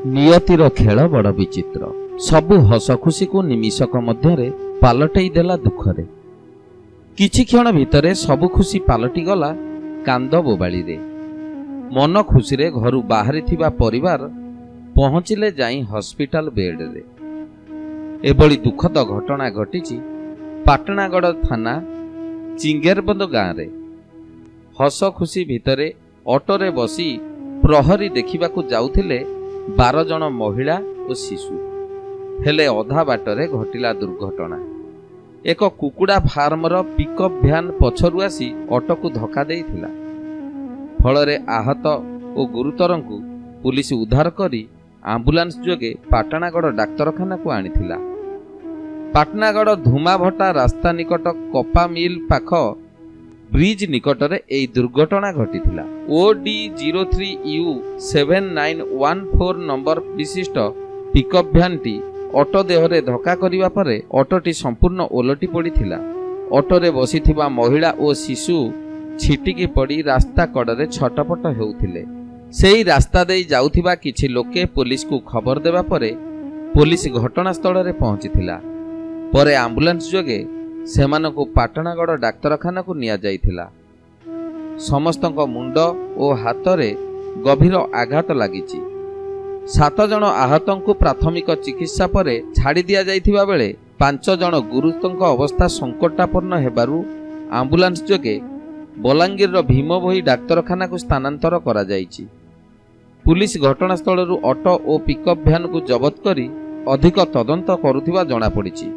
नियतिर खेल बड़ विचित्र सबु हस खुशी को निमिषक मध्य पालटई देला दुखरे। किछि क्षण भितरे सबु खुशी पालटी गला कांद बोबाली रे। मन खुशी रे घरु बाहरी थिबा परिवार पहुंचिले जाई हॉस्पिटल बेड रे। एबळी दुखद घटना घटिछि पाटणागढ़ थाना चिंगेरबंद गाँव रे। हस खुशी भितरे ऑटोरे बसी प्रहरी देखिबाकू जाउथिले 12 जन महिला और शिशु। हेले अधा बाटरे घटिला दुर्घटना। एक कुकुड़ा फार्मर पिकअप भ्यान पछरु आसी ऑटो को धक्का देइथिला। फलरे आहत और गुरुतरंकु पुलिस उद्धार करी आंबुलांस जोगे पाटणागढ़ डाक्तरखाना को आनिथिला। पाटणागढ़ धुमाभट्टा रास्ता निकट कपा मिल पाख ब्रिज निकटरे एई दुर्घटना घटिथिला। OD03U 7914 नंबर विशिष्ट पिकअप भ्यानटी ऑटो देहरे धक्का करिबा परे ऑटोटी संपूर्ण ओलटी पड़िथिला। ऑटोरे बसिथिबा महिला और शिशु छिटिकी पड़ी रास्ता कड़रे छटपट हेउथिले। सेही रास्ता देई जाउथिबा किछि लोके पुलिस को खबर देबा परे पुलिस घटनास्थल रे पहुंचिथिला। परे आंबुलांस जोगे सेमानकु पाटणागढ़ डाक्तरखाना को निया जाइथिला। समस्तଙ୍କ मुंड और हाथरे गभीर आघात लागिछि। 7 जन आहतंकु प्राथमिक चिकित्सा परे छाड़ी दिया जाइथिबा बेले 5 जन गुरुतरଙ୍କ अवस्था संकटापन्न हेबारु आंबुलांस जोगे बलांगीर भीमभोई डाक्तरखाना को स्थानांतर करा जाइछि। पुलिस घटनास्थल ऑटो और पिकअप भ्यान को जबत करी अधिक तदंत करुथिबा जणा पड़िछि।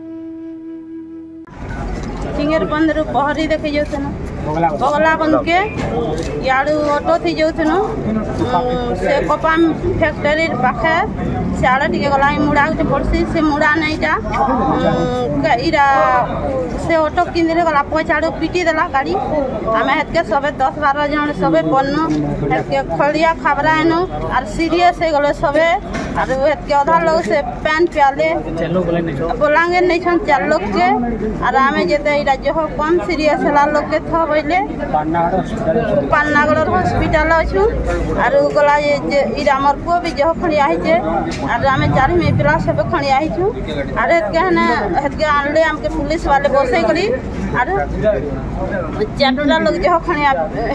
चिंगेरबंद पहरी देखे जाऊन बगला बंद के याडू ऑटो थी जाऊन से कपा फैक्ट्री पाखे सियाड़े टे गला मुड़ा गोटे पड़सी से मुड़ा नहीं जा इरा से ऑटो किंदे गला पछाड़ू पिटी देला गाड़ी। आम हेतके सबे 10-12 जन सबे पन्नु हेतके खलिया खबरा एनु और सीरियस हो गले सबे और हेतके आधा लोग से पैन प्याले बोलांगे नहीं छन 4 लोग के और आमे जेते इरा जो कम सीरियस हला लोग के थ बइले पाटणागढ़ हॉस्पिटल अछु और गला ये इरा हमर को भी जो खणी आइ जे और आमे 4 में पिला सब खणी आइ छु और हेतके आनले हमके पुलिस वाले बसे करी और 4 लोग जो खणी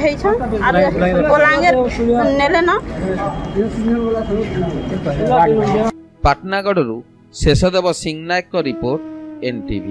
हे छन और बोलांगे नेले ना। पाटणागढ़ शेषदेव सिंह नायक रिपोर्ट NTV।